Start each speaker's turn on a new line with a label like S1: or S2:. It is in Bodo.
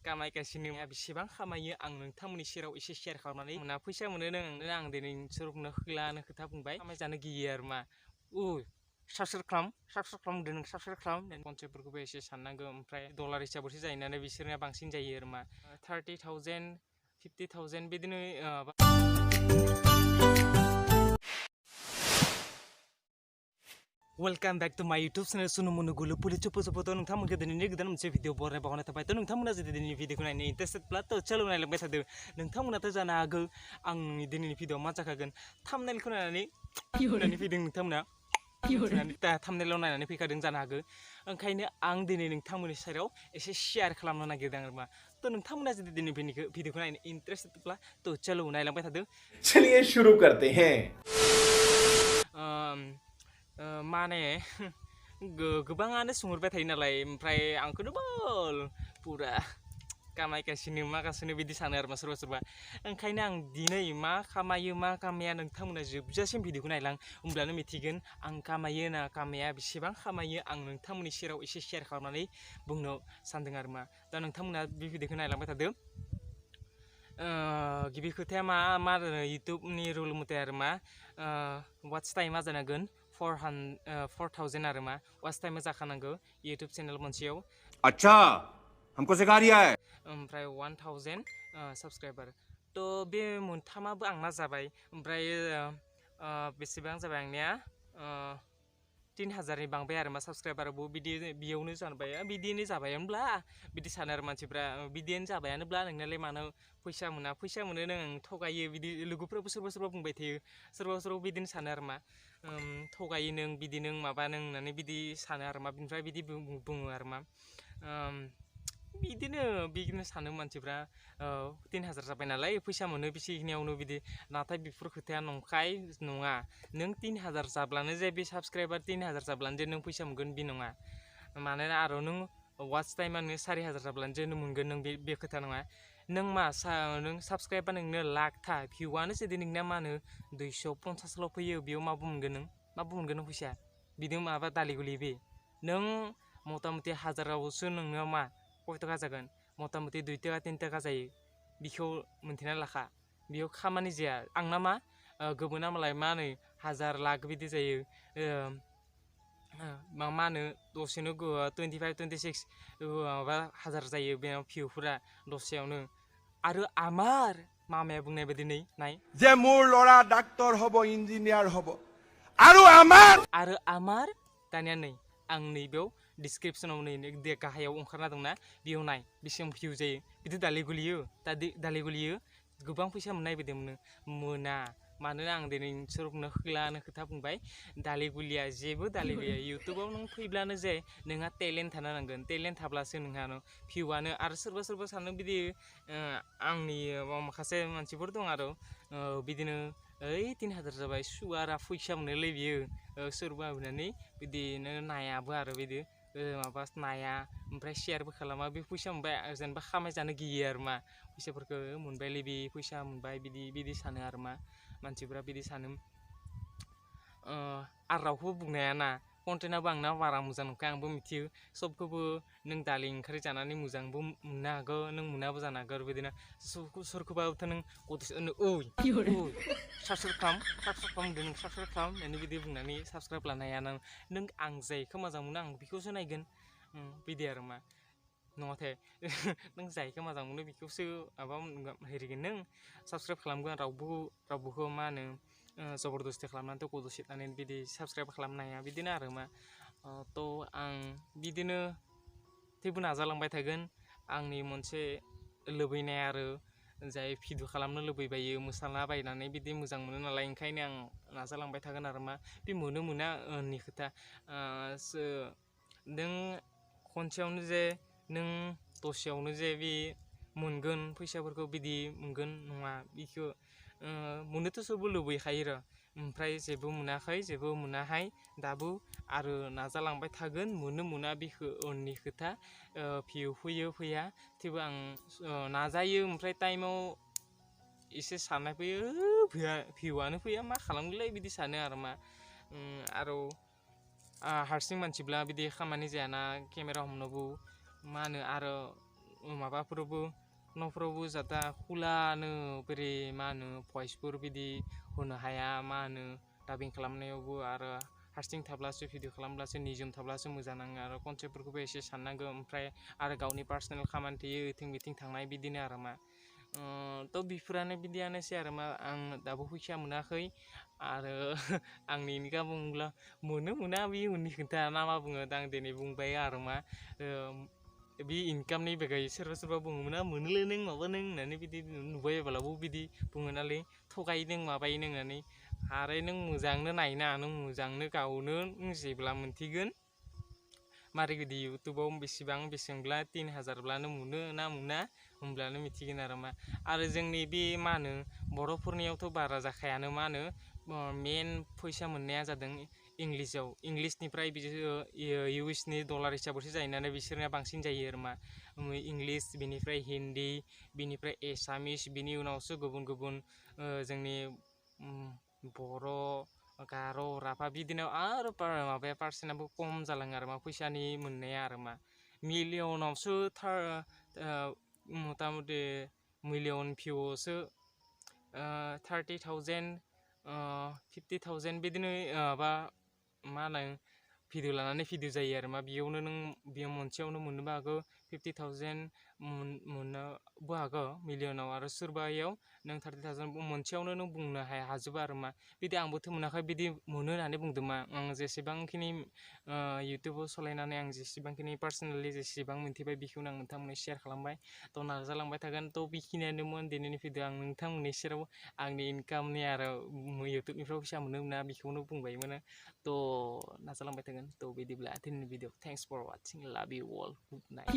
S1: खामायगासिनो बेसेबां खामायो आं नोंथांमोननि सेराव एसे शेयार खालामनानै मोना फैसा मोनो आं दिनै सोरनो होलानो खोथा बुंबाय खामायजानो गियो आरो मा साबस्क्राइब खालामदो नों साबस्क्राइब खालाम कनसेप्टफोरखौबो एसे साननांगौ ओमफ्राय डलार हिसाबैसो जायो नालाय बिसोरना बांसिन जायो आरो मा 30,000 50,000 बिदिनो वेलकाम बैक टू माय यूट्यूब चैनल सुनु मुनु गुलु पुलिस चुप चुप तो नोंथांमोनखौ दिनैनि गोदान मोनसे भिडिअ बरायनाय बावनाय थाबाय तो नोंथांमोना जुदि दिनैनि भिडिअखौ नायनो इन्टारेस्टेडब्ला तो चलो नायलांबाय थादो नोंथांमोनाथ' जानो हागौ आंनि दिनैनि भिडिअ मा जाखागोन थाम्बनेलखौ नायनानै फैदों नोंथांमोना थाम्बनेलाव नायनानै फैखादों जानो हागौ ओंखायनो आं दिनै नोंथांमोननि सायाव एसे शेयार खालामनो नागिरदों आरो मा तो नोंथांमोना जुदि दिनै भिडिअखौ नायनो इन्टारेस्टेडब्ला तो चलो नायलांबाय थादो
S2: चलिए शुरू करते हैं
S1: माने गोबाङानो सोंहरबाय थायो नालाय ओमफ्राय आंखौनो बल पुरा खामायगासिनो मागासिनो बिदि सानो आरो मा सोरबा सोरबा ओंखायनो आं दिनै मा खामायो मा खामाया नोंथांमोना जोबजासिम भिडिअखौ नायलां होमब्लानो मिथिगोन आं खामायो ना खामाया बेसेबां खामायो आं नोंथांमोननि सेराव एसे शेयार खालामनानै बुंनो सानदों आरो मा दा नोंथांमोना बे भिडिअखौ नायलांबाय थादो गिबि खोथाया मा इउटुबनि रुल मथे आरो मा वाच टाइमा जानांगोन 4,000 आरो मा वाच टाइमा जाखानांगौ इउटुब चेनेल मोनसेयाव
S2: अच्छा हमको सिखा रिया है
S1: ओमफ्राय 1,000 साबस्क्राइबार तो बे मोनथामाबो आंना जाबाय ओमफ्राय बेसेबां जाबाय आंनिया 3,000नि बांबाय आरो मा साबस्क्राइबाराबो बिदियावनो जाबाय बिदिनो जाबायानोब्ला बिदि सानो आरो मानसिफ्रा बिदियानो जाबायानोब्ला नोंनालाय मानो फैसा मोनो नों थगायो बिदि लोगोफोराबो सोरबा सोरबा बुंबाय थायो सोरबा बिदिनो सानो आरो मा थगायो नों बिदि नों माबा नों होननानै बिदि सानो आरो मा बिनिफ्राय बिदि बुङो आरो मा बिदिनो सानो मानसिफ्रा 3,000 जाबाय नालाय फैसा मोनो बिसिनियावनो बिदि नाथाय बेफोर खोथाया नंखाय नङा नों 3,000 जाब्लानो जे बे साबस्क्राइबार 3,000 जाब्लानो जे नों फैसा मोनगोन बे नङा मानोना आरो नों वाच टाइमा नों 4,000 जाब्लानो जे नों मोनगोन नों बे खोथा नङा नों नों साबस्क्राइबा नोंनो लाखथा भिउआनो जुदि नोंना मा होनो 250ल' फैयो बेयाव माबो मोनगोन नों फैसा बिदि माबा दालिगुलि बे नों मथा मथि 1000आवसो नोंनो मा कय थाखा जागोन मथा मथि 2 थाखा 3 थाखा जायो बिखौ मोनथिना लाखा बेयाव खामानि जाया आंना मा गुबुना मालाय मा होनो 1000 लाख बिदि जायो मा होनो दसेनो 25-26 माबा 1000 जायो बे भिउफोरा दसेयावनो आरो आमार मामाया बुंनाय बायदि नाय
S2: जे मोर लरा डाक्टर हबो इन्जिनियार हबो आरो आमार
S1: दानिया नै आं नैबेयाव डिसक्रिपसनाव नै गाहायाव ओंखारना दंना बेयाव नाय बेसेबां भिउ जायो बिदि दालि गुलियो गोबां फैसा मोननाय बायदि मोना मानोना आं दिनै सोरनो होलानो खोथा बुंबाय दालि गुलिया जेबो दालि गैया इउटुबाव नों फैब्लानो जे नोंहा टेलेन्ट थानो नांगोन टेलेन्ट थाब्लासो नोंहा भिउआनो आरो सोरबा सानो बिदि आंनि माखासे मानसिफोर दं आरो बिदिनो 3,000 जाबाय सुवारा फैसा मोनोलै बियो सोरबा होननानै बिदिनो नायाबो आरो बिदि माबा नाया ओमफ्राय शेयारबो खालामा बे फैसा मोनबाय जेनेबा खामायजानो गियो आरो मा फैसाफोरखौ मोनबायलै बे फैसा मोनबाय बिदि सानो आरो मा मानसिफ्रा बिदि सानो आरो रावखौबो बुंनाया ना कन्टेन्टआबो आंना बारा मोजां नंखाया आंबो मिथियो सबखौबो नों दालि ओंख्रि जानानै मोजांबो मोननो हागौ नों मोनाबो जानो हागौ बिदिनो सोरखौबाथ' नों साबस्क्राइब खालामदो नों साबस्क्राइब खालाम होननानै बिदि बुंनानै साबस्क्राइब लानो हाया नों आं जायखौ मोजां मोनो आं बेखौसो नायगोन बिदि आरो मा नङाथाय नों जायखौ मोजां मोनो बेखौसो माबा हेरिगोन नों साबस्क्राइब खालामगोन रावबोखौ मा होनो जबरदस्ति खालामनानै थ' गद' सिबनानै बिदि साबस्क्राइब खालामनो हाया बिदिनो आरो मा थ' आं बिदिनो थेवबो नाजालांबाय थागोन आंनि मोनसे लुबैनाय आरो जाय भिडिअ खालामनो लुबैबायो मोसाला बायनानै बिदि मोजां मोनो नालाय ओंखायनो आं नाजालांबाय थागोन आरो मा बे मोना खोथा नों खनसेयावनो जे नों दसेयावनो जे बे मोनगोन फैसाफोरखौ बिदि मोनगोन नङा बेखौ मोननोथ' सबबो लुबैखायो र' ओमफ्राय जेबो मोनाहाय दाबो आरो नाजालांबाय थागोन मोना बेखौ उननि खोथा भिउ फैया थेवबो आं नाजायो ओमफ्राय टाइमाव एसे साननाय फैयो भिउआनो फैया मा खालामगोनलै बिदि सानो आरो मा आरो हारसिं मानसिब्ला बिदि खामानि जायाना केमेरा हमनोबो मा होनो आरो माबाफोरावबो न'फोरावबो जाता खुलानो बोरै मा होनो भइसफोर बिदि होनो हाया मा होनो डाबिं खालामनायावबो आरो हारसिं थाब्लासो भिडिअ खालामब्लासो निजोम थाब्लासो मोजां नाङो आरो कनसेप्टफोरखौबो एसे साननांगौ ओमफ्राय आरो गावनि पार्सनेल खामानि थायो ओइथिं बिथिं थांनाय बिदिनो आरो मा थ' बेफोरानो बिदियानोसै आरो मा आं दाबो फैसा मोनाखै आरो आंनि इनकाम बुङोब्ला मोना बे उननि खोथा ना मा बुङो दा आं दिनै बुंबाय आरो मा बे इनकामनि बागै सोरबा बुङोमोन ना मोनोलै नों माबा नों होननानै बिदि नुबाय बालाबो बिदि बुङो नालाय थगायो नों माबायो नों होननानै आरो नों मोजांनो नायना नों मोजांनो गावनो नों जेब्ला मोनथिगोन मारै बिदि इउटुबाव बेसेबांब्ला 3000ब्लानो मोनो ना मोना होमब्लानो मिथिगोन आरो मा आरो जोंनि बे मा होनो बर'फोरनियावथ' बारा जाखायानो मा होनो मेन फैसा मोननाया जादों इंलिसनिफ्राय इउएसनि डलार हिसाबैसो जायो नालाय बिसोरना बांसिन जायो आरो मा इंलिस बिनिफ्राय हिन्दी बिनिफ्राय एसामिस बिनि उनावसो गुबुन गुबुन जोंनि बर' गार' राभा बिदिनो आरो माबाया पार्सेन्टआबो खम जालाङो आरो मा फैसानि मोननाया आरो मा मिलियनावसो मथा मथि मिलियन भिउआवसो 30,000 50,000 बिदिनो माबा मा होनो भिडिअ लानानै भिडिअ जायो आरो मा बेयावनो नों बेयाव मोनसेयावनो मोननोबो हागौ 50,000 मोननोबो हागौ मिलियनाव आरो सोरबायाव नों 30,000 मोनसेयावनो नों बुंनो हाजोबा आरो मा बिदि आंबोथ' मोनाखै बिदि मोनो होननानै बुंदों मा आं जेसेबांखिनि इउटुबाव सालायनानै आं जेसेबांखिनि पार्सनेलि जेसेबां मोनथिबाय बेखौनो आं नोंथांमोननो शेयार खालामबाय थ' नाजालांबाय थागोन थ' बेखिनियानोमोन दिनैनि भिडिअ आं नोंथांमोननि सेराव आंनि इनकामनि आरो इउटुबनिफ्राय फैसा मोनो मोना बेखौनो बुंबायमोन थ' नाजालांबाय थागोन थ' बिदिब्ला दिनैनि भिडिअ थेंक्स फर वाचिं लाभ इउ अल गुड नाइट